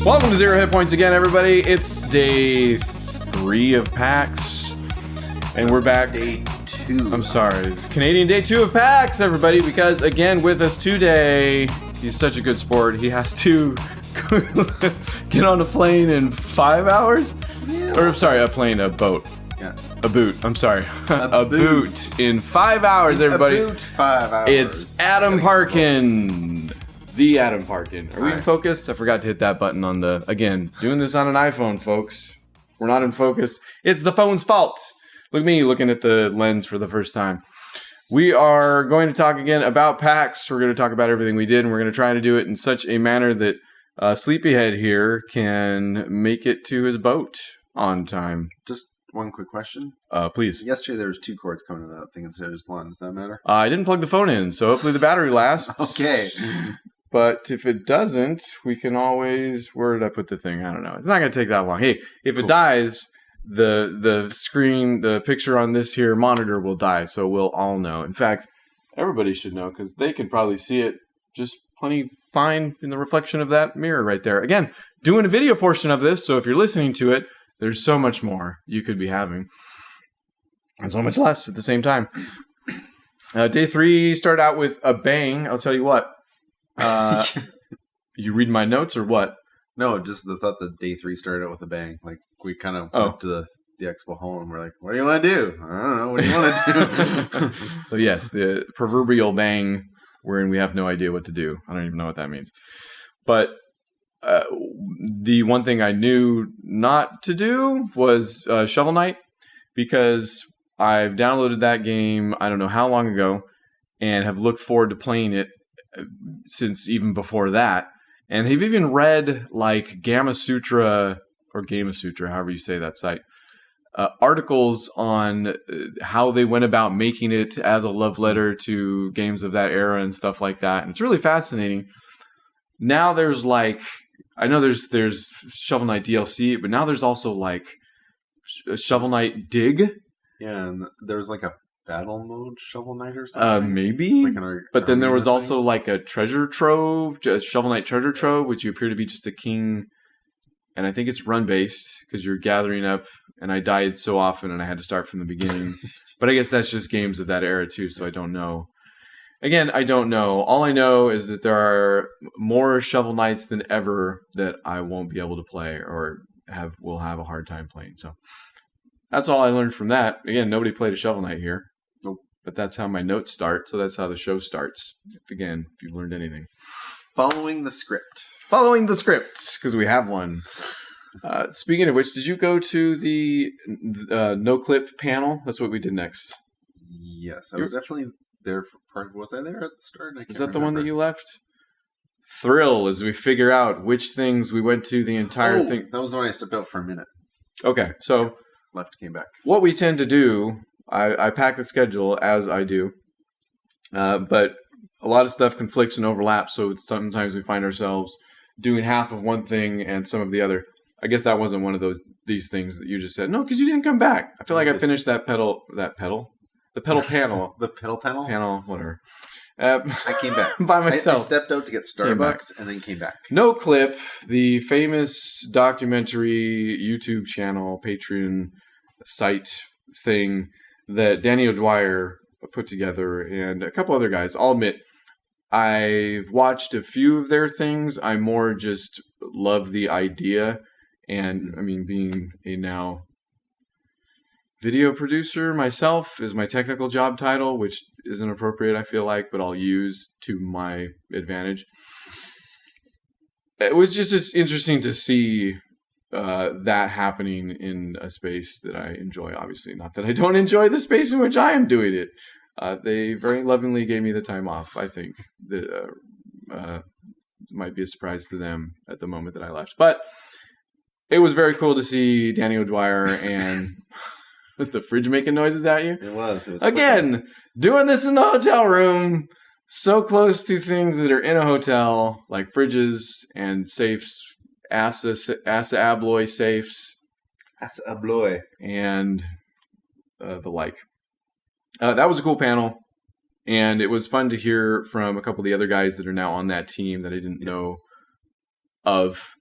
Welcome to Zero Hit Points again, everybody. It's day 3 of PAX, and we're back. Day 2. I'm sorry, it's Canadian day 2 of PAX, everybody, because again, with us today, he's such a good sport, he has to get on a plane in 5 hours? Yeah. Or, I'm sorry, a boat. Yeah. A boot, I'm sorry. A boot in 5 hours, everybody. A boot, 5 hours. It's Adam Parkin. The Adam Parkin. Are we in focus? I forgot to hit that button on the... Again, doing this on an iPhone, folks. We're not in focus. It's the phone's fault. Look at me looking at the lens for the first time. We are going to talk again about PAX. We're going to talk about everything we did, and we're going to try to do it in such a manner that Sleepyhead here can make it to his boat on time. Just one quick question. Please. Yesterday there was 2 cords coming to that thing instead of just one. Does that matter? I didn't plug the phone in, so hopefully the battery lasts. Okay. But if it doesn't, we can always... Where did I put the thing? I don't know. It's not going to take that long. Hey, if it dies, the screen, the picture on this here monitor will die, so we'll all know. In fact, everybody should know, because they can probably see it just plenty fine in the reflection of that mirror right there. Again, doing a video portion of this, so if you're listening to it, there's so much more you could be having. And so much less at the same time. Day 3 started out with a bang. I'll tell you what. You read my notes or what? No, just the thought that day 3 started out with a bang. Like, we kind of went to the expo hall and we're like, what do you want to do? I don't know. What do you want to do? So, yes, the proverbial bang wherein we have no idea what to do. I don't even know what that means. But the one thing I knew not to do was Shovel Knight, because I've downloaded that game I don't know how long ago and have looked forward to playing it since even before that, and have even read like Gamma Sutra, however you say that site, articles on how they went about making it as a love letter to games of that era and stuff like that, and it's really fascinating. Now there's like, I know there's Shovel Knight DLC, but now there's also like Shovel Knight Dig. Yeah, and there was like a battle mode Shovel Knight or something? Maybe. Like but then there was also like a treasure trove, Shovel Knight treasure trove, which you appear to be just a king. And I think it's run-based, because you're gathering up, and I died so often and I had to start from the beginning. But I guess that's just games of that era too, so I don't know. Again, I don't know. All I know is that there are more Shovel Knights than ever that I won't be able to play, or will have a hard time playing. So that's all I learned from that. Again, nobody played a Shovel Knight here. Nope. But that's how my notes start, so that's how the show starts. If you've learned anything. Following the script. Following the script, because we have one. Speaking of which, did you go to the no-clip panel? That's what we did next. Yes, I was definitely there for part. Was I there at the start? Was that the one that you left? Thrill, as we figure out which things we went to the entire thing. That was the one I stepped out for a minute. Okay, so... Left, came back. What we tend to do... I pack the schedule as I do, but a lot of stuff conflicts and overlaps, so sometimes we find ourselves doing half of one thing and some of the other. I guess that wasn't one of these things that you just said. No, because you didn't come back. I feel like I finished the pedal panel. The pedal panel, whatever. I came back by myself. I stepped out to get Starbucks and then came back. No Clip, the famous documentary YouTube channel, Patreon site thing that Danny O'Dwyer put together, and a couple other guys. I'll admit, I've watched a few of their things. I more just love the idea, and I mean, being a now video producer myself is my technical job title, which isn't appropriate, I feel like, but I'll use to my advantage. It was just interesting to see that happening in a space that I enjoy, obviously. Not that I don't enjoy the space in which I am doing it. They very lovingly gave me the time off, I think. Might be a surprise to them at the moment that I left. But it was very cool to see Danny O'Dwyer, and was the fridge making noises at you? It was again, doing this in the hotel room, so close to things that are in a hotel, like fridges and safes, Asa Abloy safes. Asa Abloy. And the like. That was a cool panel. And it was fun to hear from a couple of the other guys that are now on that team that I didn't know of.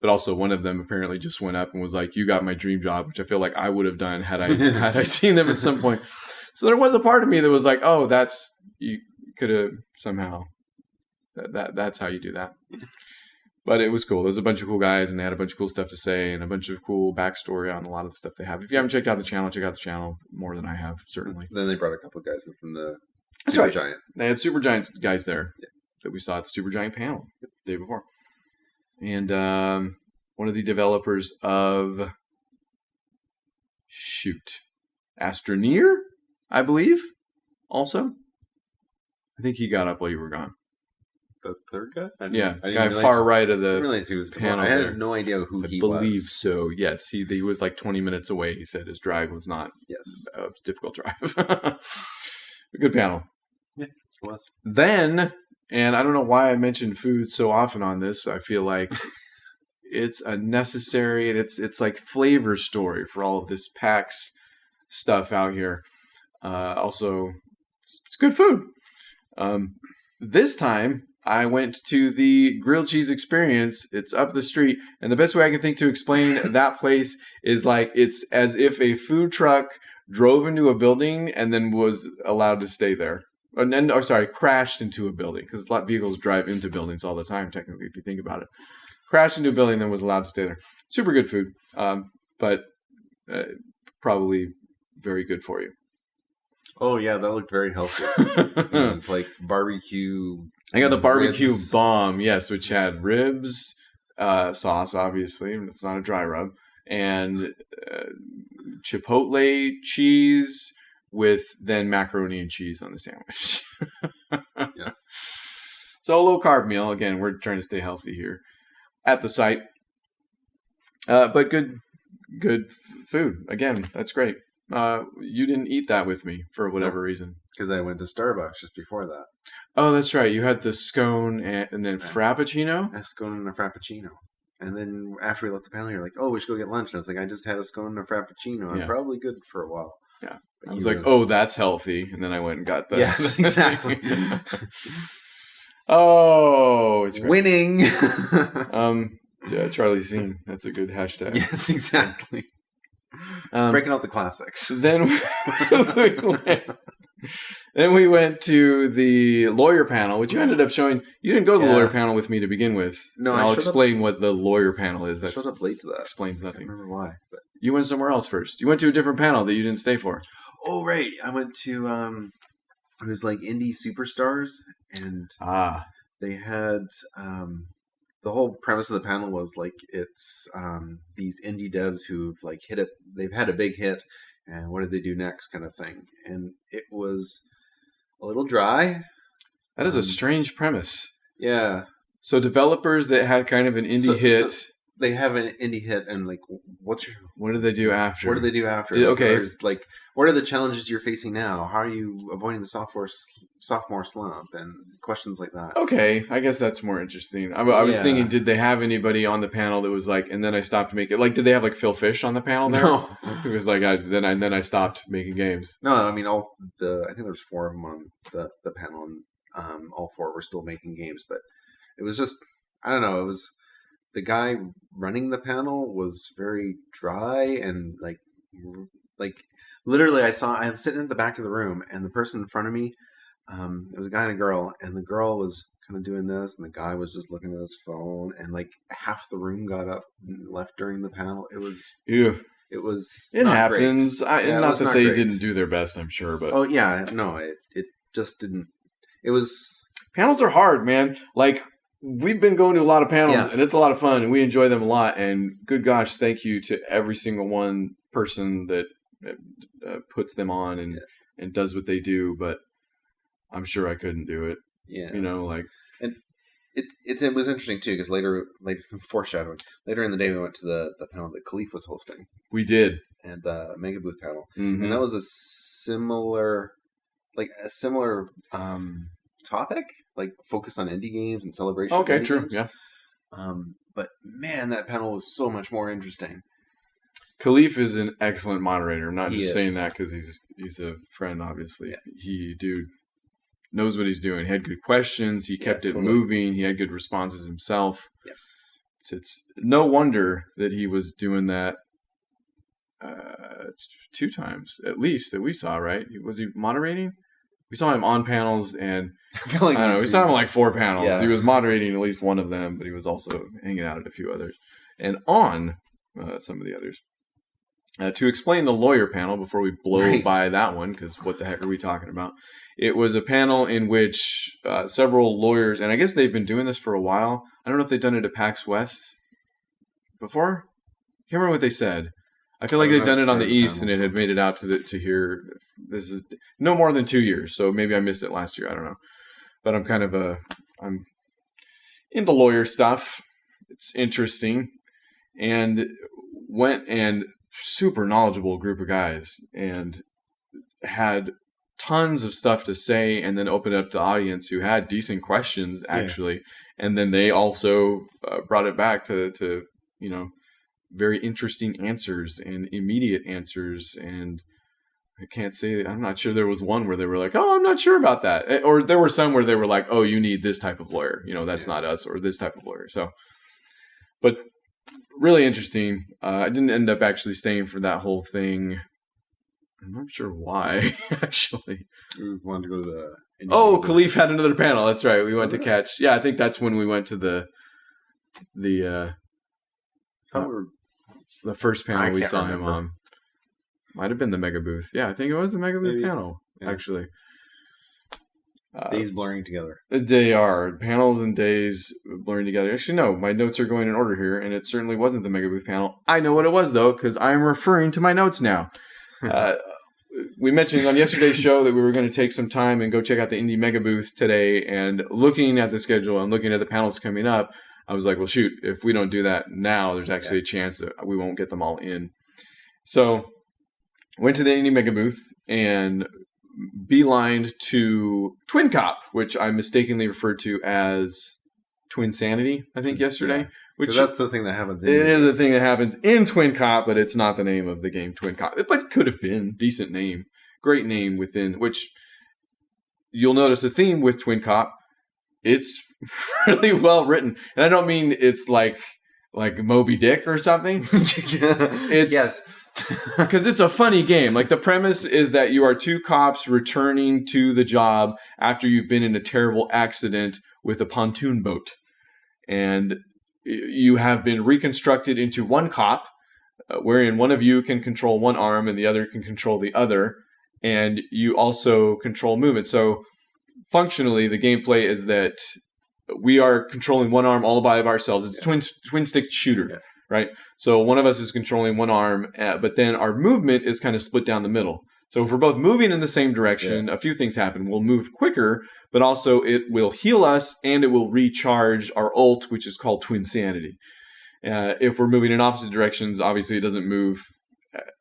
But also one of them apparently just went up and was like, "You got my dream job," which I feel like I would have done had I seen them at some point. So there was a part of me that was like, "Oh, that's you could have somehow that's how you do that." But it was cool. There was a bunch of cool guys, and they had a bunch of cool stuff to say, and a bunch of cool backstory on a lot of the stuff they have. If you haven't checked out the channel, check out the channel more than I have, certainly. Then they brought a couple of guys from the Super Giant. They had Super Giant guys there that we saw at the Super Giant panel the day before. And one of the developers of Astroneer, I believe, also. I think he got up while you were gone. The third guy? The guy far right of the I didn't realize he was panel. I had no idea who he was. I believe so, yes. He was like 20 minutes away. He said his drive was not a difficult drive. A good panel. Yeah, it was. Then, and I don't know why I mentioned food so often on this. I feel like it's a necessary, and it's like flavor story for all of this PAX stuff out here. Also, it's good food. This time, I went to the grilled cheese experience. It's up the street. And the best way I can think to explain that place is like it's as if a food truck drove into a building and then was allowed to stay there. Crashed into a building. Because a lot of vehicles drive into buildings all the time, technically, if you think about it. Crashed into a building and then was allowed to stay there. Super good food. But probably very good for you. Oh, yeah, that looked very healthy. Like barbecue. I got the barbecue bomb, yes, which had ribs, sauce, obviously. It's not a dry rub. And chipotle cheese with then macaroni and cheese on the sandwich. Yes. So a low carb meal. Again, we're trying to stay healthy here at the site. But good food. Again, that's great. You didn't eat that with me for whatever reason. Because I went to Starbucks just before that. Oh, that's right. You had the scone and then frappuccino? A scone and a frappuccino. And then after we left the panel, you're like, "Oh, we should go get lunch." And I was like, "I just had a scone and a frappuccino. I'm probably good for a while." Yeah. But I was like, "Oh, that's healthy." And then I went and got that. Yes, exactly. Oh, it's great. Winning. Charlie Scene. That's a good hashtag. Yes, exactly. Breaking out the classics. Then we went to the lawyer panel, which you ended up showing. You didn't go to the lawyer panel with me to begin with. No, I'll explain what the lawyer panel is. I showed up late to that. Explains nothing. I don't remember why. But you went somewhere else first. You went to a different panel that you didn't stay for. Oh, right. I went to, it was like Indie Superstars, and they had, the whole premise of the panel was like it's these indie devs who've like they've had a big hit, and what did they do next kind of thing. And it was a little dry. That is a strange premise. Yeah. So developers that had kind of an indie hit. So they have an indie hit, and like, what do they do after? What do they do after? Like, what are the challenges you're facing now? How are you avoiding the sophomore slump and questions like that? Okay, I guess that's more interesting. I was thinking, did they have anybody on the panel that was like, and then I stopped making like, did they have like Phil Fish on the panel there? No, it was like then I stopped making games. No, I mean I think there was 4 of them on the panel, and all 4 were still making games, but it was just, I don't know, it was. The guy running the panel was very dry and like literally I'm sitting at the back of the room, and the person in front of me, it was a guy and a girl, and the girl was kind of doing this, and the guy was just looking at his phone, and like half the room got up and left during the panel. It was it happens. Not that they didn't do their best, I'm sure, but it just didn't. It was, panels are hard, man. Like, we've been going to a lot of panels, and it's a lot of fun, and we enjoy them a lot. And good gosh, thank you to every single one person that puts them on and does what they do. But I'm sure I couldn't do it. Yeah, and it was interesting too, because later foreshadowing, later in the day we went to the panel that Khalif was hosting. We did, and the Mega Booth panel, and that was a similar topic, like focus on indie games and celebration. Okay, true. Games. Yeah. But man, that panel was so much more interesting. Khalif is an excellent moderator. I'm not just saying that because he's a friend, obviously. Yeah. Dude knows what he's doing. He had good questions. He kept it moving. He had good responses himself. Yes. It's no wonder that he was doing that 2 times at least that we saw. Right? Was he moderating? We saw him on panels, and I feel like I don't know. We saw him like 4 panels. Yeah. He was moderating at least one of them, but he was also hanging out at a few others and on some of the others. To explain the lawyer panel before we blow by that one, because what the heck are we talking about? It was a panel in which several lawyers, and I guess they've been doing this for a while. I don't know if they've done it at PAX West before. I can't remember what they said. I feel like they've done it on the East, and it had made it out to here. This is no more than 2 years, so maybe I missed it last year. I don't know, but I'm kind of I'm into lawyer stuff. It's interesting, and went and super knowledgeable group of guys, and had tons of stuff to say, and then opened it up to the audience who had decent questions actually, and then they also brought it back to very interesting answers and immediate answers. And I can't say, I'm not sure there was one where they were like, oh, I'm not sure about that. Or there were some where they were like, oh, you need this type of lawyer. That's not us, or this type of lawyer. So, but really interesting. I didn't end up actually staying for that whole thing. I'm not sure why, actually. We wanted to go to the... Oh, Khalif had another panel. That's right. We went to catch... Yeah, I think that's when we went to the first panel we saw him on. Might have been the Mega Booth. Yeah, I think it was the Mega Booth panel, actually. Days blurring together. They are. Panels and days blurring together. Actually, no. My notes are going in order here, and it certainly wasn't the Mega Booth panel. I know what it was, though, because I'm referring to my notes now. We mentioned on yesterday's show that we were going to take some time and go check out the Indie Mega Booth today, and looking at the schedule and looking at the panels coming up, I was like, well, shoot, if we don't do that now, there's actually a chance that we won't get them all in. So went to the Indie Mega Booth and beelined to Twin Cop, which I mistakenly referred to as Twin Sanity, I think, yesterday. Yeah. Which that's the thing that happens. It is a thing that happens in Twin Cop, but it's not the name of the game Twin Cop. But could have been. Decent name. Great name within, which you'll notice a theme with Twin Cop. It's really well written. And I don't mean it's like Moby Dick or something. It's, yes. Because it's a funny game. Like, the premise is that you are 2 cops returning to the job after you've been in a terrible accident with a pontoon boat. And you have been reconstructed into 1 cop, wherein one of you can control one arm and the other can control the other. And you also control movement. So functionally, the gameplay is that we are controlling one arm all by ourselves. It's a twin stick shooter, right? So one of us is controlling one arm, but then our movement is kind of split down the middle. So if we're both moving in the same direction, a few things happen. We'll move quicker, but also it will heal us and it will recharge our ult, which is called Twin Sanity. If we're moving in opposite directions, obviously it doesn't move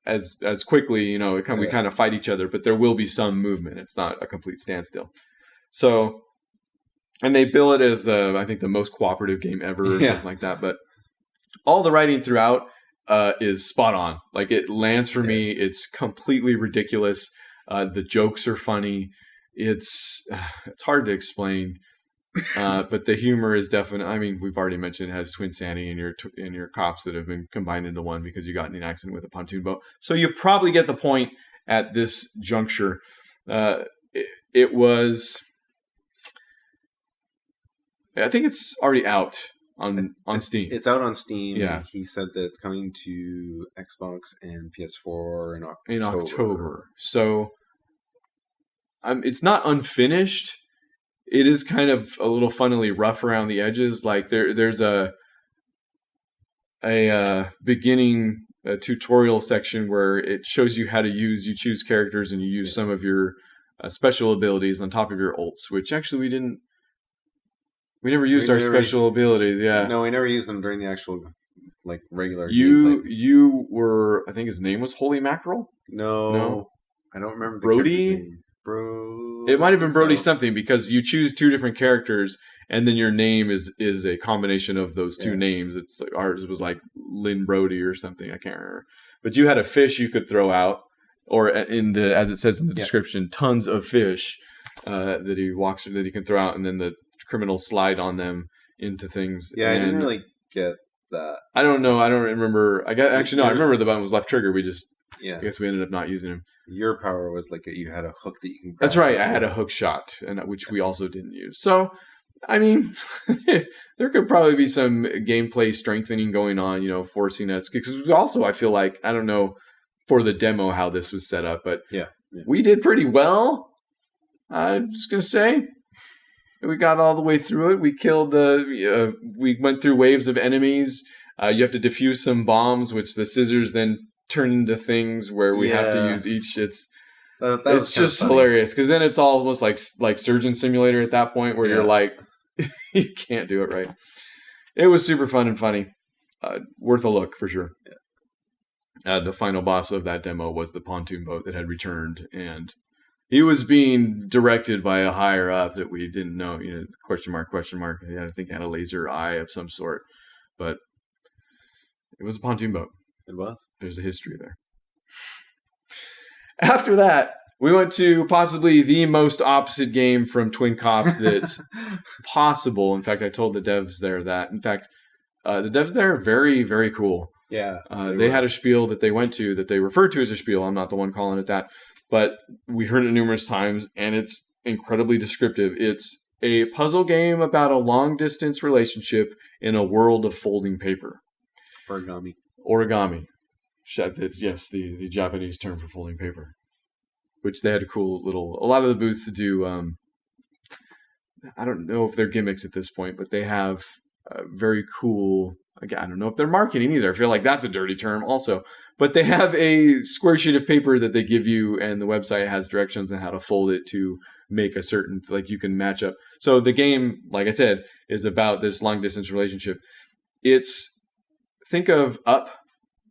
as quickly. We kind of fight each other, but there will be some movement. It's not a complete standstill. So, and they bill it as I think the most cooperative game ever or something like that. But all the writing throughout is spot on. Like, it lands for me. It's completely ridiculous. The jokes are funny. It's hard to explain, but the humor is definitely. I mean, we've already mentioned it has Twin Sanity in your cops that have been combined into one because you got in an accident with a pontoon boat. So you probably get the point at this juncture. It was. I think it's already out on Steam. It's out on Steam. Yeah. He said that it's coming to Xbox and PS4 in October. So it's not unfinished. It is kind of a little funnily rough around the edges. Like there's a beginning tutorial section where it shows you how to you choose characters and you use some of your special abilities on top of your ults, which actually we never used our special abilities. Yeah. No, we never used them during the actual regular gameplay. You were, I think his name was Holy Mackerel? No. I don't remember the Brody? name. It might have been Brody something, because you choose 2 different characters and then your name is a combination of those 2 names. It's like ours was like Lynn Brody or something, I can't remember. But you had a fish you could throw out, or as it says in the description, tons of fish that he can throw out, and then the criminals slide on them into things. Yeah, I didn't really get that. I don't know. I don't remember. I remember the button was left trigger. Yeah. I guess we ended up not using him. Your power was like you had a hook that you can grab. That's right. I had a hook shot, which we also didn't use. So, I mean, there could probably be some gameplay strengthening going on, forcing us. Because also, I feel like, I don't know for the demo how this was set up, but we did pretty well. I'm just going to say. We got all the way through it. We killed we went through waves of enemies. You have to defuse some bombs, which the scissors then turn into things where we have to use each. It's just hilarious because then it's almost like Surgeon Simulator at that point where you're like, you can't do it right. It was super fun and funny. Worth a look for sure. Yeah. The final boss of that demo was the pontoon boat that had returned, and he was being directed by a higher up that we didn't know. Question mark. Yeah, I think it had a laser eye of some sort, but it was a pontoon boat. It was. There's a history there. After that, we went to possibly the most opposite game from Twin Cop that's possible. In fact, I told the devs there that. In fact, the devs there are very, very cool. Yeah. They had a spiel that they went to that they referred to as a spiel. I'm not the one calling it that. But we heard it numerous times, and it's incredibly descriptive. It's a puzzle game about a long-distance relationship in a world of folding paper. Origami. Yes, the Japanese term for folding paper. Which they had a lot of the booths to do, I don't know if they're gimmicks at this point, but they have very cool, again, I don't know if they're marketing either. I feel like that's a dirty term also. But they have a square sheet of paper that they give you, and the website has directions on how to fold it to make a certain, like you can match up. So the game, like I said, is about this long distance relationship. Think of Up,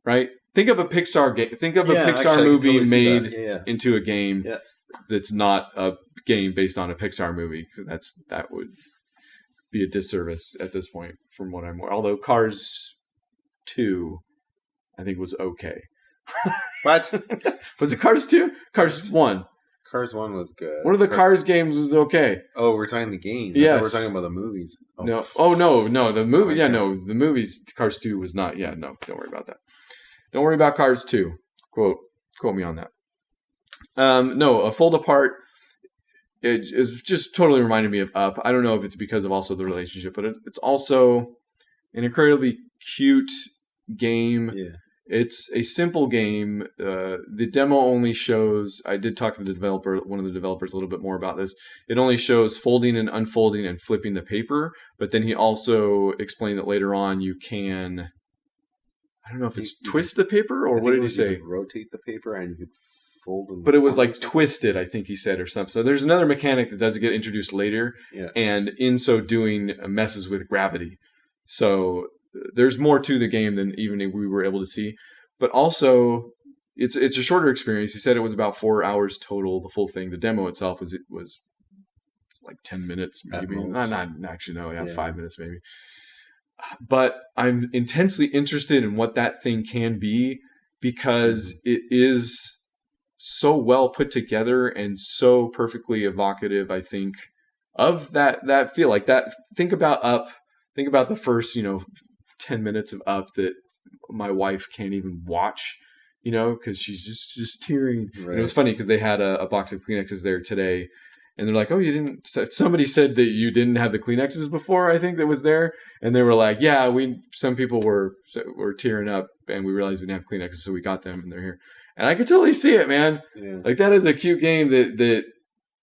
right? Think of a Pixar game. Think of a Pixar movie made into a game that's not a game based on a Pixar movie. That would be a disservice at this point from what I'm. Although Cars 2, I think was okay. What? Was it Cars 2? Cars 1. Cars 1 was good. One of the Cars games was okay. Oh, we're talking the game. Yes. We're talking about the movies. Oh. No. Oh, no. The movie. Yeah, no. The movies, Cars 2 was not. Yeah, no. Don't worry about that. Don't worry about Cars 2. Quote me on that. No, a fold apart. It just totally reminded me of Up. I don't know if it's because of also the relationship, but it's also an incredibly cute game. Yeah. It's a simple game. The demo only shows. I did talk to one of the developers, a little bit more about this. It only shows folding and unfolding and flipping the paper. But then he also explained that later on you can. I don't know if it's twist the paper or what did he say? You could rotate the paper and you could fold. But it was like twisted, I think he said, or something. So there's another mechanic that does get introduced later, and in so doing messes with gravity. So there's more to the game than even we were able to see. But also, it's a shorter experience. He said it was about 4 hours total, the full thing. The demo itself was like 10 minutes, maybe. Not actually, no, 5 minutes maybe. But I'm intensely interested in what that thing can be because it is so well put together and so perfectly evocative, I think, of that feel. Like that. Think about Up. Think about the first, 10 minutes of Up that my wife can't even watch, because she's just tearing. Right. And it was funny because they had a box of Kleenexes there today. And they're like, oh, you didn't. Somebody said that you didn't have the Kleenexes before. I think that was there, and they were like, yeah, some people were tearing up, and we realized we didn't have Kleenexes, so we got them, and they're here. And I could totally see it, man. Yeah. Like that is a cute game that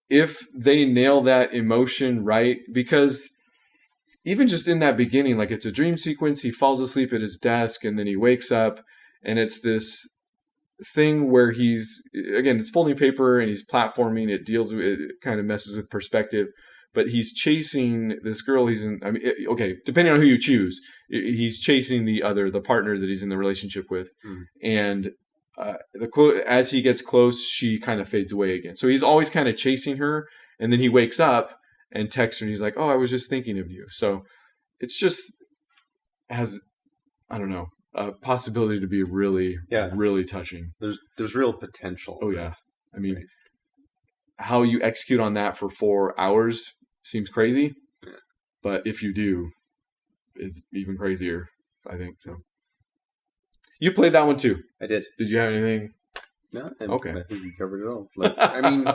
if they nail that emotion right, because even just in that beginning, like it's a dream sequence. He falls asleep at his desk, and then he wakes up, and it's this thing where it's folding paper and he's platforming. It kind of messes with perspective, but he's chasing this girl. Depending on who you choose, he's chasing the partner that he's in the relationship with, and as he gets close, she kind of fades away again. So he's always kind of chasing her, and then he wakes up and texts her, and he's like, "Oh, I was just thinking of you." So it's just has, I don't know, a possibility to be really, really touching. There's real potential. Oh yeah, I mean, how you execute on that for 4 hours seems crazy, but if you do, it's even crazier. I think so. You played that one too. I did. Did you have anything? No, Okay. I think you covered it all. Like, I mean,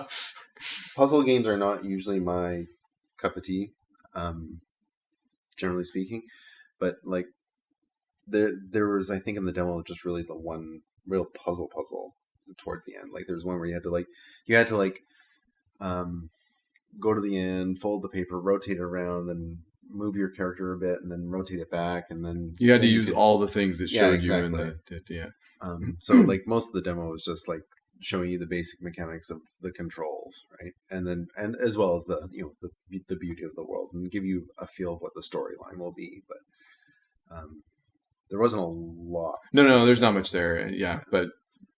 puzzle games are not usually my cup of tea, generally speaking. But like, there was, I think, in the demo just really the one real puzzle towards the end. Like, there's one where you had to go to the end, fold the paper, rotate it around, then move your character a bit, and then rotate it back, and then you had to use all the things that showed you in the So like most of the demo was just like showing you the basic mechanics of the controls, right? And as well as the beauty of the world, and give you a feel of what the storyline will be. But there wasn't a lot. No, there's not much there. Yeah, but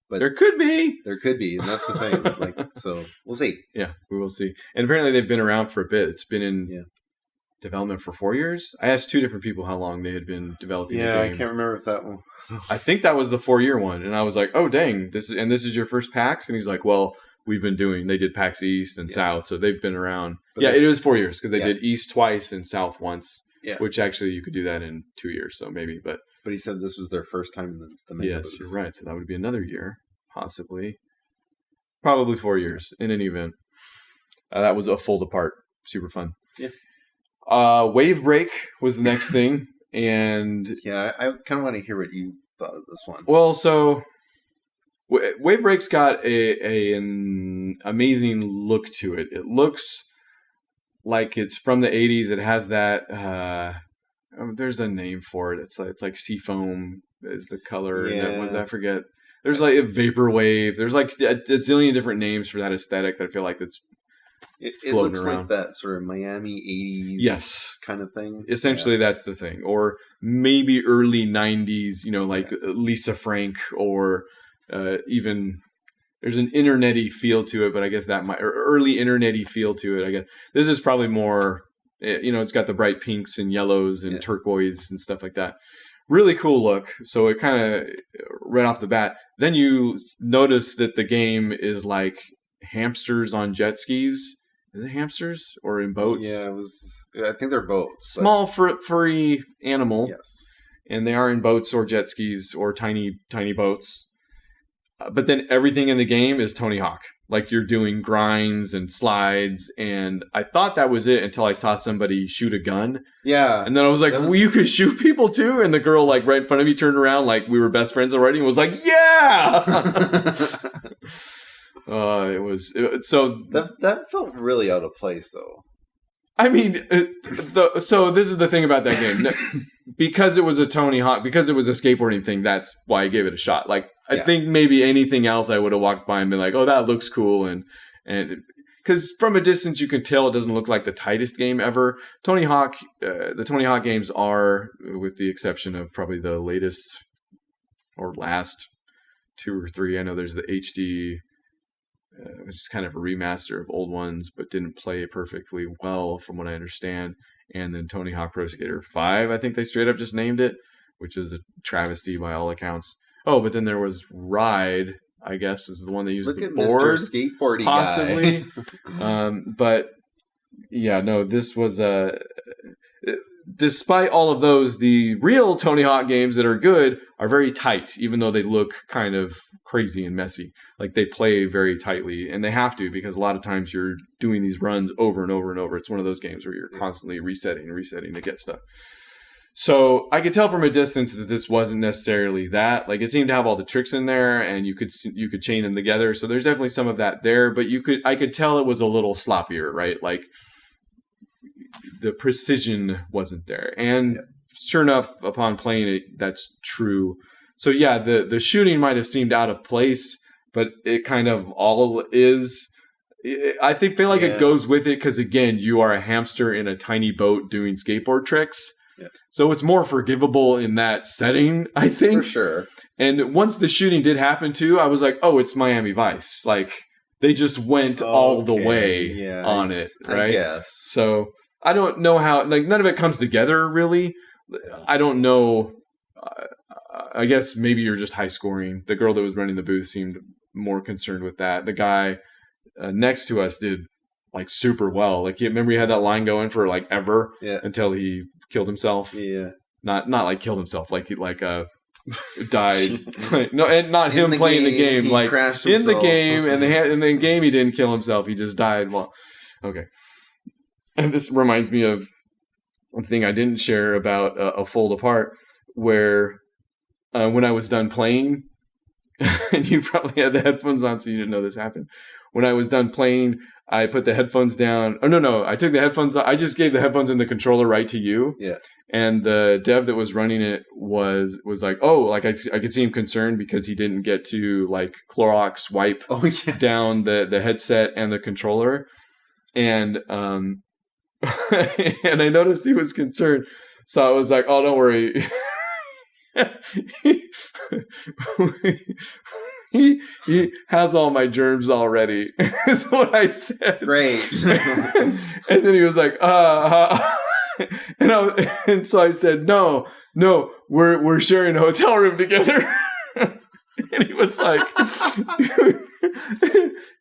there could be. There could be, and that's the thing. Like, so we'll see. Yeah, we will see. And apparently they've been around for a bit. It's been in development for 4 years. I asked 2 different people how long they had been developing the game. I can't remember if that one. I think that was the 4-year one, and I was like, "Oh, dang! This is your first PAX?" And he's like, "Well, they did PAX East and South, so they've been around." But it was 4 years because they did East twice and South once. Yeah. Which actually you could do that in 2 years, so maybe. But he said this was their first time in the main booth. You're right. So that would be another year, possibly, probably 4 years in any event. That was a fold apart, super fun. Yeah. Wave Break was the next thing, and I kind of want to hear what you thought of this one. Well, so Wave Break's got an amazing look to it. It looks like it's from the 80s. It has that there's a name for it. It's like seafoam is the color. And I forget. There's like a vaporwave. There's like a zillion different names for that aesthetic that I feel like it looks around. Like that sort of Miami 80s kind of thing. Essentially, that's the thing. Or maybe early 90s, like Lisa Frank, or even there's an internet-y feel to it, but I guess that might, or early internet-y feel to it, I guess. This is probably more, it's got the bright pinks and yellows and turquoise and stuff like that. Really cool look. So it kind of, right off the bat, then you notice that the game is like hamsters on jet skis. Is it hamsters or in boats? Yeah, I think they're boats. Small furry animal. Yes. And they are in boats or jet skis or tiny boats. But then everything in the game is Tony Hawk. Like you're doing grinds and slides. And I thought that was it until I saw somebody shoot a gun. Yeah. And then I was like, well, you could shoot people too? And the girl like right in front of me turned around like we were best friends already and was like, yeah! That felt really out of place, though. I mean, so this is the thing about that game. Because it was a Tony Hawk, because it was a skateboarding thing, that's why I gave it a shot. Like, I think maybe anything else I would have walked by and been like, oh, that looks cool. And because from a distance you can tell it doesn't look like the tightest game ever. The Tony Hawk games are, with the exception of probably the latest or last 2 or 3. I know there's the HD, which is kind of a remaster of old ones, but didn't play perfectly well from what I understand. And then Tony Hawk Pro Skater 5, I think they straight up just named it, which is a travesty by all accounts. Oh, but then there was Ride, I guess, was the one that used the board. Mr. Skateboardy possibly. Guy. But yeah, no, this was despite all of those, the real Tony Hawk games that are good are very tight, even though they look kind of crazy and messy. Like they play very tightly, and they have to, because a lot of times you're doing these runs over and over and over. It's one of those games where you're constantly resetting to get stuff. So I could tell from a distance that this wasn't necessarily that. Like it seemed to have all the tricks in there, and you could chain them together. So there's definitely some of that there, but I could tell it was a little sloppier, right? Like the precision wasn't there. And sure enough, upon playing it, that's true. So yeah, the shooting might have seemed out of place, but it kind of all is. I feel like it goes with it because, again, you are a hamster in a tiny boat doing skateboard tricks. Yeah. So it's more forgivable in that setting, I think. For sure. And once the shooting did happen too, I was like, oh, it's Miami Vice. Like they just went all the way on it, right? I guess. So I don't know how, like none of it comes together really. I don't know. I guess maybe you're just high scoring. The girl that was running the booth seemed more concerned with that. The guy next to us did like super well. Like remember he had that line going for like ever until he killed himself. Yeah. not like killed himself, like died. No, and not him playing the game. Like crashed in the himself. game, and in the game he didn't kill himself. He just died. Well, okay. And this reminds me of one thing I didn't share about a Fold Apart, where when I was done playing, and you probably had the headphones on, so you didn't know this happened. When I was done playing, I put the headphones down. Oh, no. I took the headphones. I just gave the headphones and the controller right to you. Yeah. And the dev that was running it was like, oh, like I could see him concerned because he didn't get to like Clorox wipe down the headset and the controller. And and I noticed he was concerned. So I was like, oh, don't worry. He has all my germs already, is what I said. Great. And then he was like, and so I said, no, we're sharing a hotel room together. And he was like,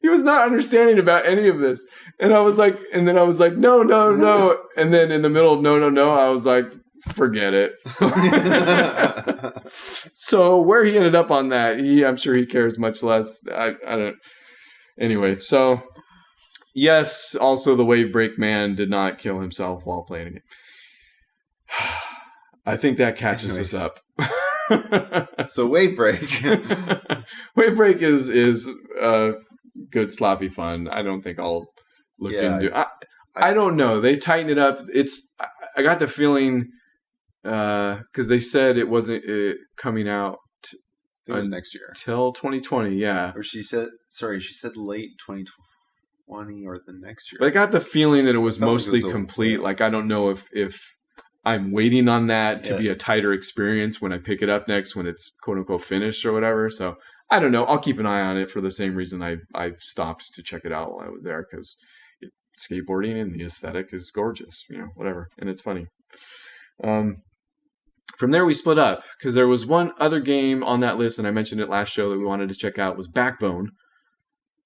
he was not understanding about any of this. And I was like, no. And then in the middle of no, I was like, forget it. So where he ended up on that, I'm sure he cares much less. I don't. Anyway, so yes, also the Wave Break man did not kill himself while playing a game. I think that catches us up. So Wave Break. Wave Break is good sloppy fun. I don't think I'll look into. I don't know. They tighten it up. I got the feeling. Because they said it wasn't coming out it was next year till 2020. Yeah, or she said late 2020 or the next year. But I got the feeling that it was mostly complete. Like I don't know if I'm waiting on that to be a tighter experience when I pick it up next, when it's quote unquote finished or whatever. So I don't know. I'll keep an eye on it for the same reason I stopped to check it out while I was there, because skateboarding and the aesthetic is gorgeous. Whatever, and it's funny. From there, we split up because there was one other game on that list, and I mentioned it last show that we wanted to check out, was Backbone,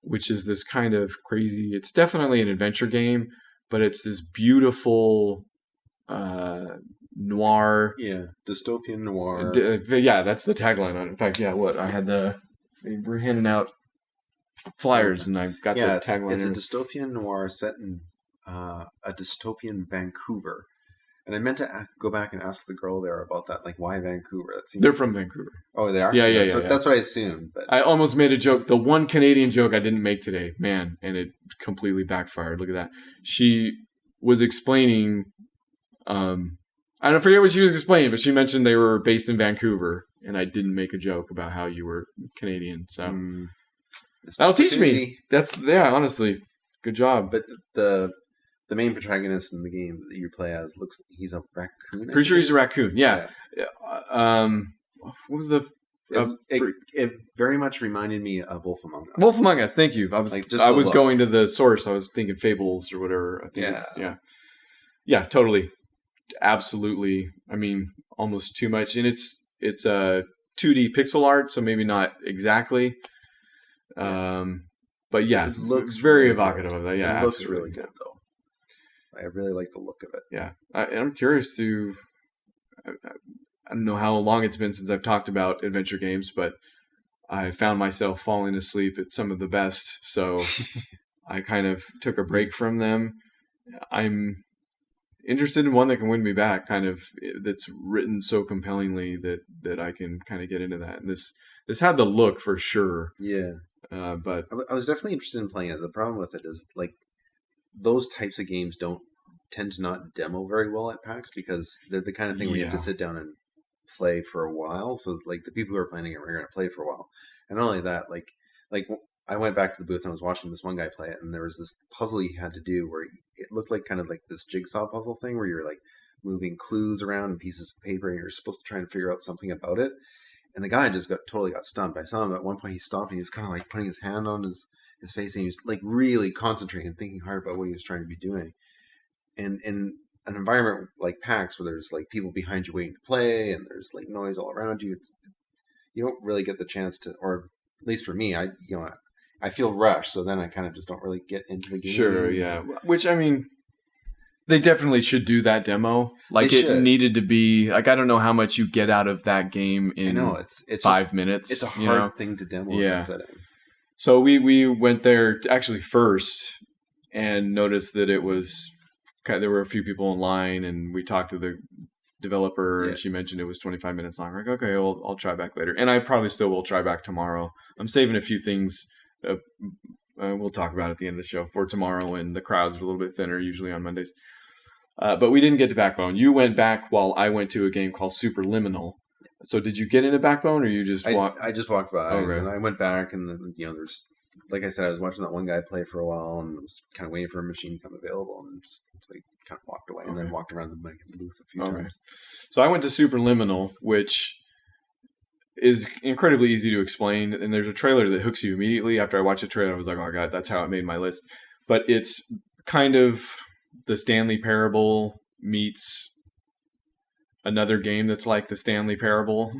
which is this kind of crazy. It's definitely an adventure game, but it's this beautiful noir. Yeah, dystopian noir. That's the tagline on it. In fact, they were handing out flyers, and I got the tagline. It's a dystopian noir set in a dystopian Vancouver. And I meant to go back and ask the girl there about that, like, why Vancouver? They're from Vancouver. Oh, they are? Yeah. That's what I assumed. But I almost made a joke. The one Canadian joke I didn't make today, man, and it completely backfired. Look at that. She was explaining, I don't forget what she was explaining, but she mentioned they were based in Vancouver, and I didn't make a joke about how you were Canadian. So that'll teach me. Honestly, good job. But the main protagonist in the game that you play as he's a raccoon. Pretty sure he's a raccoon. Yeah. What was the? It very much reminded me of Wolf Among Us. Wolf Among Us. Thank you. I was going to the source. I was thinking Fables or whatever. I think yeah, totally, absolutely. I mean, almost too much, and it's a 2D pixel art, so maybe not exactly. But yeah, it looks very evocative of that. Yeah, it looks really good though. I really like the look of it. Yeah. I'm curious to... I don't know how long it's been since I've talked about adventure games, but I found myself falling asleep at some of the best, so I kind of took a break from them. I'm interested in one that can win me back, kind of, that's written so compellingly that I can kind of get into that. And this had the look for sure. Yeah. But I was definitely interested in playing it. The problem with it is, like, those types of games tend to not demo very well at PAX, because they're the kind of thing where you have to sit down and play for a while. So like the people who are playing it are going to play for a while. And not only that, like I went back to the booth and I was watching this one guy play it, and there was this puzzle he had to do where it looked like kind of like this jigsaw puzzle thing where you're like moving clues around and pieces of paper, and you're supposed to try and figure out something about it. And the guy just totally got stumped. I saw him at one point. He stopped and he was kind of like putting his hand on his face, and he was like really concentrating and thinking hard about what he was trying to be doing. And in an environment like PAX, where there's like people behind you waiting to play, and there's like noise all around you, you don't really get the chance to, or at least for me, I feel rushed, so then I kind of just don't really get into the game. Sure, yeah. Which, I mean, They definitely should do that demo. Like it needed to be like I don't know how much you get out of that game in it's 5 minutes. It's a hard thing to demo in that setting. So we went there actually first and noticed that it was there were a few people in line, and we talked to the developer, and she mentioned it was 25 minutes long. Like, okay, I'll try back later, and I probably still will try back tomorrow. I'm saving a few things. We'll talk about at the end of the show for tomorrow, when the crowds are a little bit thinner, usually on Mondays. But we didn't get to Backbone. You went back while I went to a game called Superliminal. So did you get into Backbone, or you just walked? I just walked by, and I went back, and then, there's, like I said, I was watching that one guy play for a while, and I was kind of waiting for a machine to come available, and just like kind of walked away, and then walked around the booth a few times. So I went to Superliminal, which is incredibly easy to explain, and there's a trailer that hooks you immediately. After I watched the trailer, I was like, oh god, that's how it made my list. But it's kind of the Stanley Parable meets another game that's like the Stanley Parable.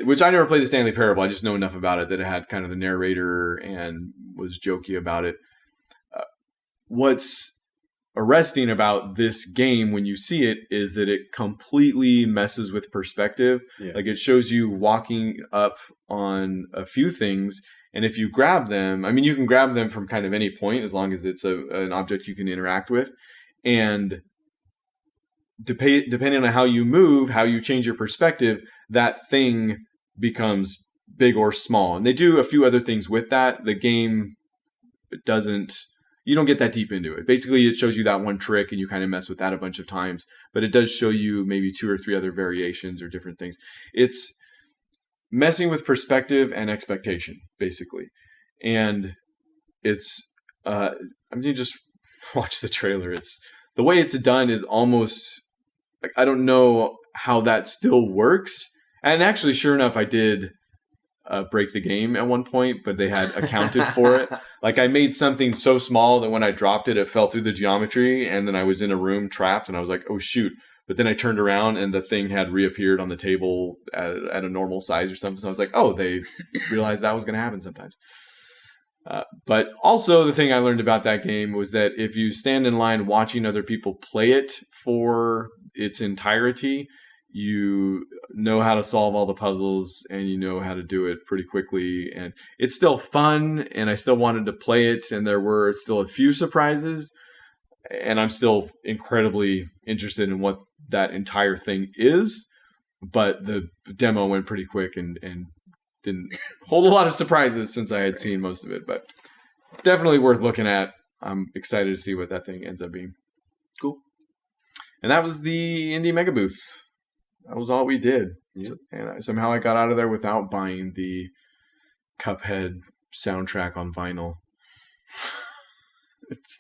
Which I never played the Stanley Parable. I just know enough about it that it had kind of the narrator and was jokey about it. What's arresting about this game when you see it is that it completely messes with perspective. Yeah. Like it shows you walking up on a few things, and if you grab them, I mean, you can grab them from kind of any point as long as it's an object you can interact with. And depending on how you move, how you change your perspective, that thing becomes big or small. And they do a few other things with that. The game you don't get that deep into it. Basically, it shows you that one trick, and you kind of mess with that a bunch of times. But it does show you maybe 2 or 3 other variations or different things. It's messing with perspective and expectation, basically. And it's, you just watch the trailer. It's the way it's done is almost like, I don't know how that still works. And actually, sure enough, I did break the game at one point, but they had accounted for it. Like I made something so small that when I dropped it, it fell through the geometry, and then I was in a room trapped, and I was like, oh shoot. But then I turned around and the thing had reappeared on the table at a normal size or something. So I was like, oh, they realized that was going to happen sometimes. But also the thing I learned about that game was that if you stand in line watching other people play it for its entirety, you know how to solve all the puzzles, and you know how to do it pretty quickly. And it's still fun, and I still wanted to play it, and there were still a few surprises. And I'm still incredibly interested in what that entire thing is. But the demo went pretty quick and didn't hold a lot of surprises since I had seen most of it. But definitely worth looking at. I'm excited to see what that thing ends up being. Cool. And that was the Indie Mega Booth. That was all we did. Yeah. And somehow I got out of there without buying the Cuphead soundtrack on vinyl.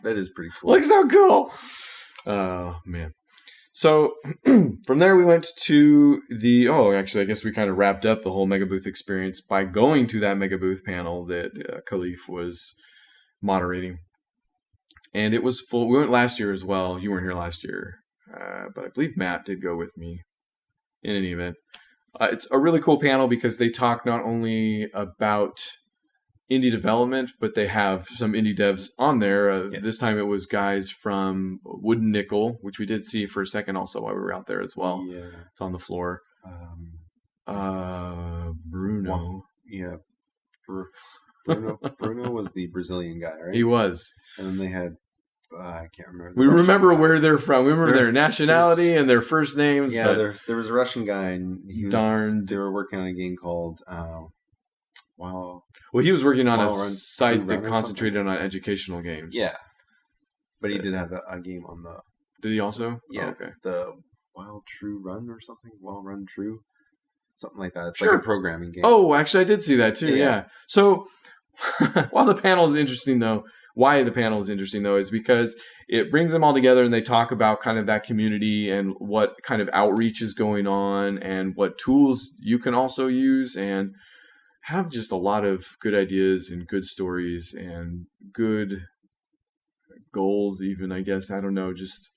That is pretty cool. Looks so cool. Oh, man. So from there we went to actually I guess we kind of wrapped up the whole Mega Booth experience by going to that Mega Booth panel that Khalif was moderating. And it was full. We went last year as well. You weren't here last year. But I believe Matt did go with me. In any event, it's a really cool panel because they talk not only about indie development, but they have some indie devs on there. This time it was guys from Wooden Nickel, which we did see for a second also while we were out there as well. Yeah. It's on the floor. Bruno. Bruno was the Brazilian guy, right? He was. And then they had I can't remember. We remember where they're from. We remember their nationality and their first names. Yeah, there was a Russian guy, and they were working on a game called Wow. Well, he was working on a site that concentrated on educational games. Yeah, but he did have a game on the. Did he also? Yeah. Oh, okay. The Wild True Run or something. Wild Run True. Something like that. It's like a programming game. Oh, actually, I did see that too. Yeah. So, while the panel is interesting, though. Why the panel is interesting, though, is because it brings them all together and they talk about kind of that community and what kind of outreach is going on and what tools you can also use, and have just a lot of good ideas and good stories and good goals even, I guess. I don't know, just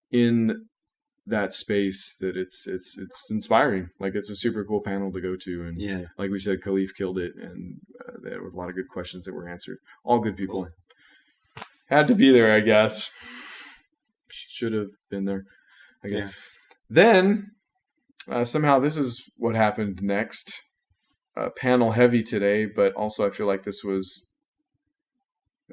in that space that it's inspiring. Like, it's a super cool panel to go to, and like we said, Khalif killed it, and there were a lot of good questions that were answered. All good people. Had to be there, I guess. Should have been there. I guess. Yeah. Then, somehow this is what happened next. Panel heavy today, but also I feel like this was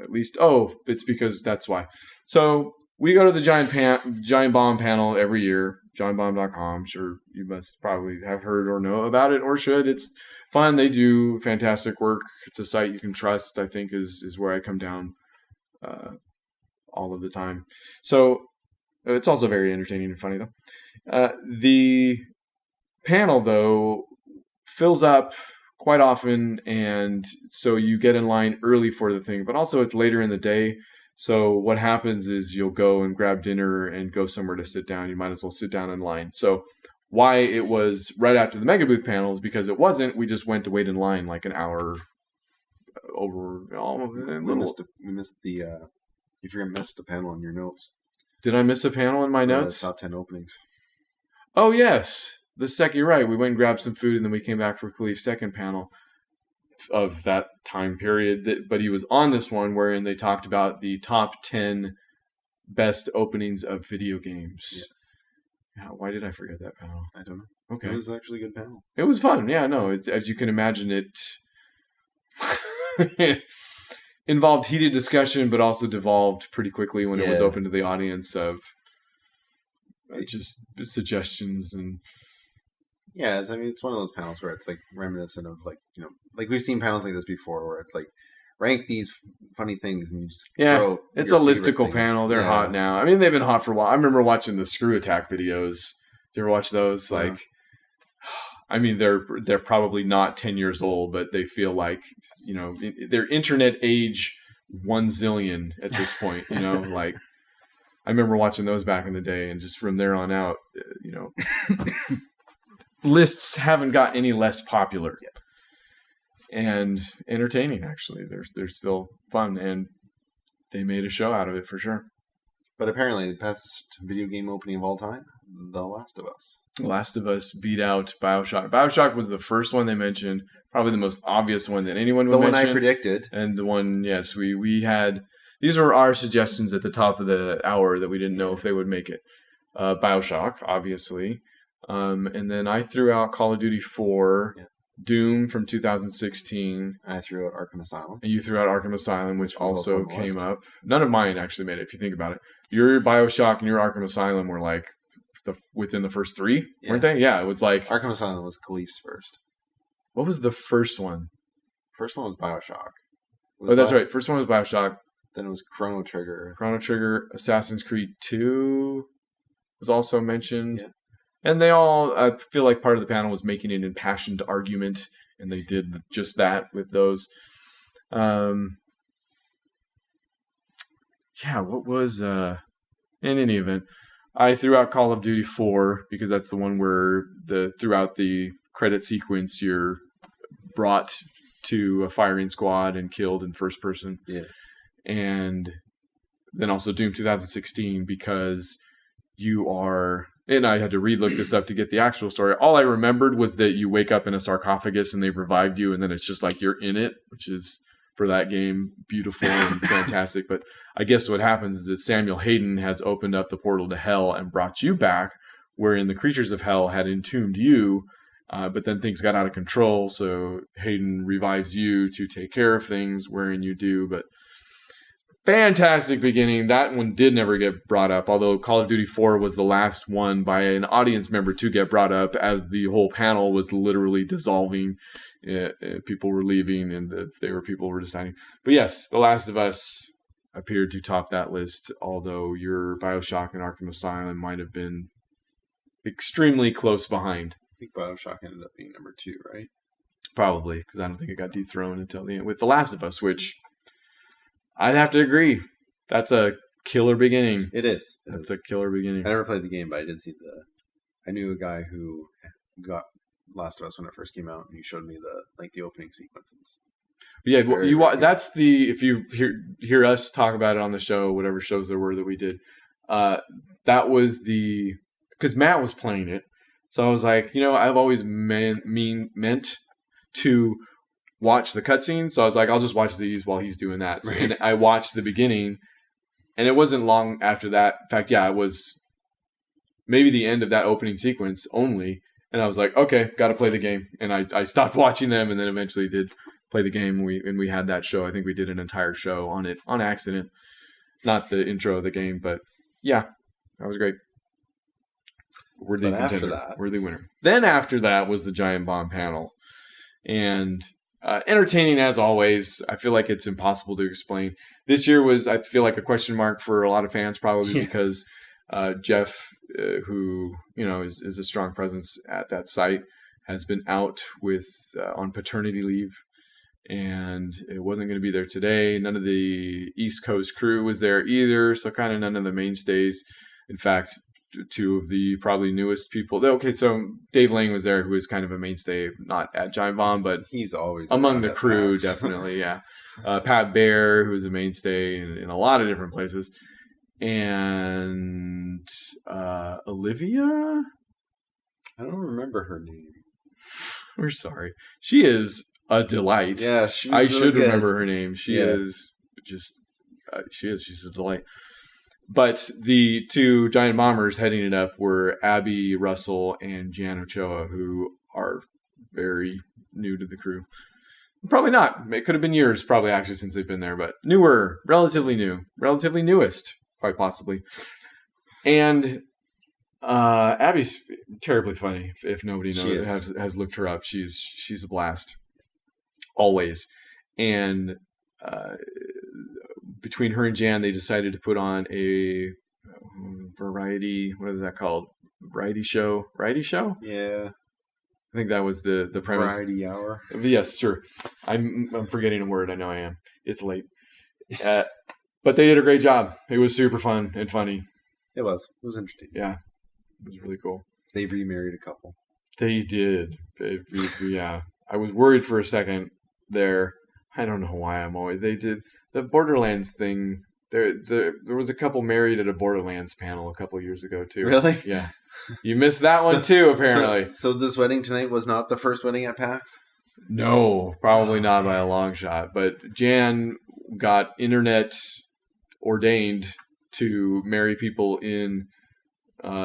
at least... Oh, it's because that's why. So, we go to the Giant Bomb panel every year. GiantBomb.com. I'm sure you must probably have heard or know about it or should. It's fun. They do fantastic work. It's a site you can trust, I think, is where I come down all of the time. So it's also very entertaining and funny, though. The panel, though, fills up quite often, and so you get in line early for the thing, but also it's later in the day. So what happens is you'll go and grab dinner and go somewhere to sit down. You might as well sit down in line. So why it was right after the Mega Booth panel is because it wasn't. We just went to wait in line like an hour over. We missed the. You forgot missed the panel in your notes. Did I miss a panel in my notes? Top 10 openings. Oh yes, the second. You're right. We went and grabbed some food, and then we came back for Khalif's second panel of that time period, but he was on this one wherein they talked about the top 10 best openings of video games. Yes. Yeah, why did I forget that panel? I don't know. Okay. It was actually a good panel. It was fun. Yeah, no, it's, as you can imagine, it involved heated discussion, but also devolved pretty quickly when it was open to the audience of just suggestions and... Yeah, it's one of those panels where it's like reminiscent of like we've seen panels like this before where it's like rank these funny things and you just throw it's a listicle panel. They're hot now. I mean, they've been hot for a while. I remember watching the Screw Attack videos. Did you ever watch those? Like, I mean, they're probably not 10 years old, but they feel like, they're internet age 1 zillion at this point. Like I remember watching those back in the day, and just from there on out, lists haven't got any less popular and entertaining. Actually, they're still fun, and they made a show out of it for sure. But apparently, the best video game opening of all time, The Last of Us. The Last of Us beat out BioShock. BioShock was the first one they mentioned, probably the most obvious one that anyone would mention. The one I predicted, and the one, yes, we had. These were our suggestions at the top of the hour that we didn't know if they would make it. BioShock, obviously. And then I threw out Call of Duty 4, Doom from 2016. I threw out Arkham Asylum. And you threw out Arkham Asylum, which also came up. None of mine actually made it, if you think about it. Your BioShock and your Arkham Asylum were like within the first 3, weren't they? Yeah, it was like... Arkham Asylum was Khalif's first. What was the first one? First one was BioShock. That's right. First one was BioShock. Then it was Chrono Trigger. Chrono Trigger, Assassin's Creed 2 was also mentioned. Yeah. And they all, I feel like part of the panel was making an impassioned argument, and they did just that with those. What was, in any event, I threw out Call of Duty 4, because that's the one where throughout the credit sequence, you're brought to a firing squad and killed in first person. Yeah. And then also Doom 2016, because you are... And I had to re-look this up to get the actual story. All I remembered was that you wake up in a sarcophagus and they've revived you, and then it's just like you're in it, which is, for that game, beautiful and fantastic. But I guess what happens is that Samuel Hayden has opened up the portal to hell and brought you back, wherein the creatures of hell had entombed you, but then things got out of control, so Hayden revives you to take care of things, wherein you do, but... Fantastic beginning. That one did never get brought up, although Call of Duty 4 was the last one by an audience member to get brought up, as the whole panel was literally dissolving. People were leaving, and people were deciding. But yes, The Last of Us appeared to top that list, although your BioShock and Arkham Asylum might have been extremely close behind. I think BioShock ended up being number 2, right? Probably, because I don't think it got dethroned until the end with The Last of Us, which... I'd have to agree. That's a killer beginning. It is. That's a killer beginning. I never played the game, but I did see I knew a guy who got Last of Us when it first came out, and he showed me the opening sequences. Yeah, that's if you hear us talk about it on the show, whatever shows there were that we did, that was because Matt was playing it, so I was like, I've always meant to watch the cutscenes, so I was like, I'll just watch these while he's doing that. So, and I watched the beginning, And it wasn't long after that. In fact, yeah, it was maybe the end of that opening sequence only. And I was like, okay, got to play the game. And I stopped watching them and then eventually did play the game. We had that show. I think we did an entire show on it on accident. Not the intro of the game, but yeah, that was great. Worthy contender, worthy winner. Then after that was the Giant Bomb panel. And entertaining as always. I feel like it's impossible to explain. This year was, I feel like, a question mark for a lot of fans, probably because Jeff, who is a strong presence at that site, has been out with on paternity leave, and it wasn't going to be there today. None of the East Coast crew was there either, so kind of none of the mainstays. In fact, two of the probably newest people. Okay, so Dave Lang was there, who is kind of a mainstay, not at Giant Bomb, but he's always among the crew, definitely, yeah. Pat Bear, who is a mainstay in a lot of different places. And Olivia? I don't remember her name. We're sorry. She is a delight. Yeah, I should remember her name. She is just, she's a delight. But the two Giant Bombers heading it up were Abby Russell and Jan Ochoa, who are very new to the crew. Probably not. It could have been years, probably actually, since they've been there, but newer, relatively new, relatively newest, quite possibly. And Abby's terribly funny. If nobody knows, has looked her up, she's a blast, always. And between her and Jan, they decided to put on a variety. What is that called? Variety show? Yeah. I think that was the premise. Variety hour. Yes, sure. I'm forgetting a word. I know I am. It's late. But they did a great job. It was super fun and funny. It was. It was interesting. Yeah. It was really cool. They remarried a couple. They did. Yeah. I was worried for a second there. I don't know why they did the Borderlands thing. There was a couple married at a Borderlands panel a couple years ago too. Really? Yeah. You missed that one too, apparently. So this wedding tonight was not the first wedding at PAX? No, probably not by a long shot. But Jan got internet ordained to marry people in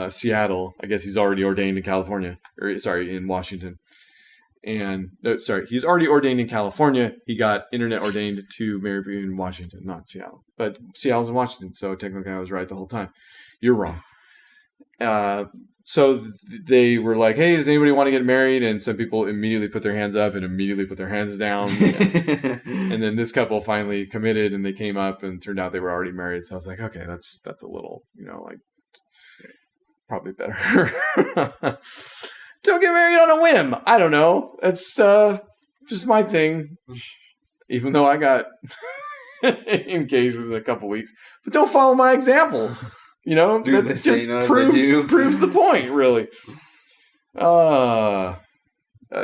Seattle. I guess he's already ordained in California. In Washington. And he's already ordained in California. He got internet ordained to marry people in Washington, not Seattle. But Seattle's in Washington, so technically I was right the whole time. You're wrong. So they were like, hey, does anybody want to get married? And some people immediately put their hands up and immediately put their hands down. And then this couple finally committed and they came up and turned out they were already married. So I was like, okay, that's a little, probably better. Don't get married on a whim. I don't know. That's just my thing. Even though I got engaged within a couple weeks. But don't follow my example. That just proves the point, really. It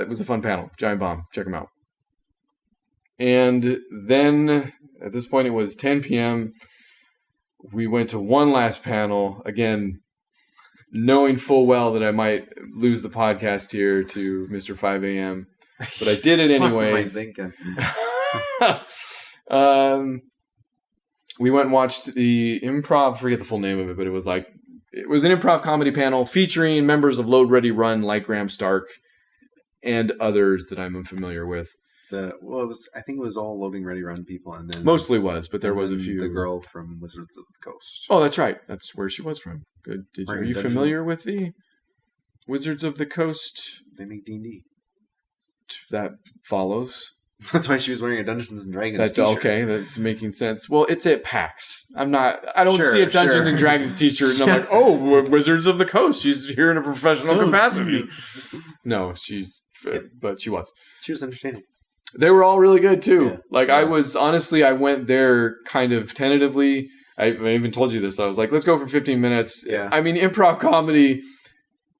was a fun panel. Giant Bomb. Check them out. And then, at this point, it was 10 p.m. We went to one last panel. Again, knowing full well that I might lose the podcast here to Mr. 5 a.m. But I did it anyways. What am I thinking? We went and watched the improv, forget the full name of it, but it was an improv comedy panel featuring members of Load Ready Run like Graham Stark and others that I'm unfamiliar with. I think it was all Loading Ready Run people, and then mostly was, but there was a few. The girl from Wizards of the Coast. Oh, that's right. That's where she was from. Good. Are you familiar with the Wizards of the Coast? They make D&D. That follows. That's why she was wearing a Dungeons and Dragons t-shirt. Okay, that's making sense. Well, it's at PAX. I don't see a Dungeons and Dragons t-shirt and I'm like, oh, Wizards of the Coast. She's here in a professional capacity. No, but she was. She was entertaining. They were all really good too. Yeah. I went there kind of tentatively. I even told you this. I was like, let's go for 15 minutes. Yeah. I mean, improv comedy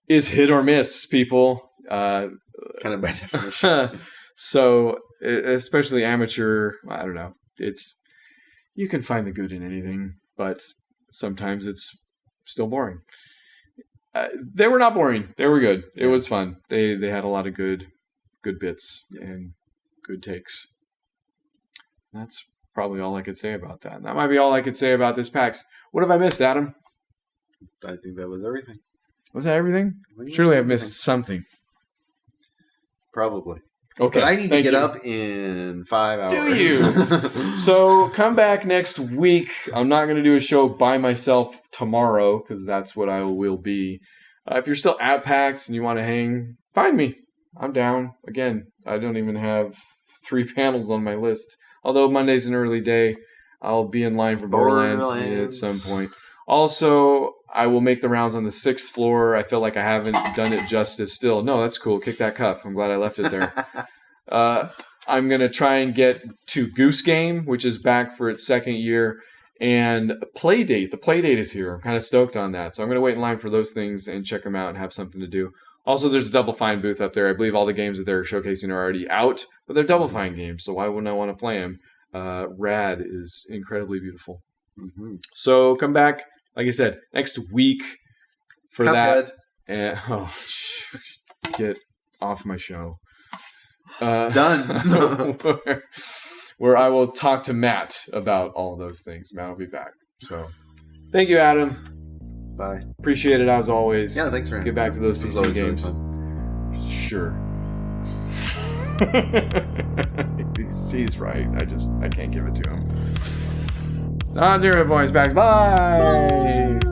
is hit or miss, people. Kind of by definition. So, especially amateur, I don't know. You can find the good in anything, but sometimes it's still boring. They were not boring. They were good. It was fun. They had a lot of good bits and good takes. That's probably all I could say about that. And that might be all I could say about this PAX. What have I missed, Adam? I think that was everything. Was that everything? Surely I've missed something. Probably. Okay. But I need to get up in 5 hours. Do you? So come back next week. I'm not going to do a show by myself tomorrow because that's what I will be. If you're still at PAX and you want to hang, find me. I'm down. Again, I don't even have 3 panels on my list. Although Monday's an early day, I'll be in line for Borderlands at some point. Also, I will make the rounds on the 6th floor. I feel like I haven't done it justice still. No, that's cool. Kick that cup. I'm glad I left it there. I'm going to try and get to Goose Game, which is back for its 2nd year, and Playdate. The Playdate is here. I'm kind of stoked on that. So I'm going to wait in line for those things and check them out and have something to do. Also, there's a Double Fine booth up there. I believe all the games that they're showcasing are already out, but they're Double Fine games, so why wouldn't I want to play them? Rad is incredibly beautiful. Mm-hmm. So come back, like I said, next week for Cuphead. that. And, get off my show. Done. where I will talk to Matt about all those things. Matt will be back. So thank you, Adam. Bye. Appreciate it as always. Yeah, thanks for Get back to those this is PC always really games. fun. Sure. He's right. I can't give it to him. Zero Boys back. Bye.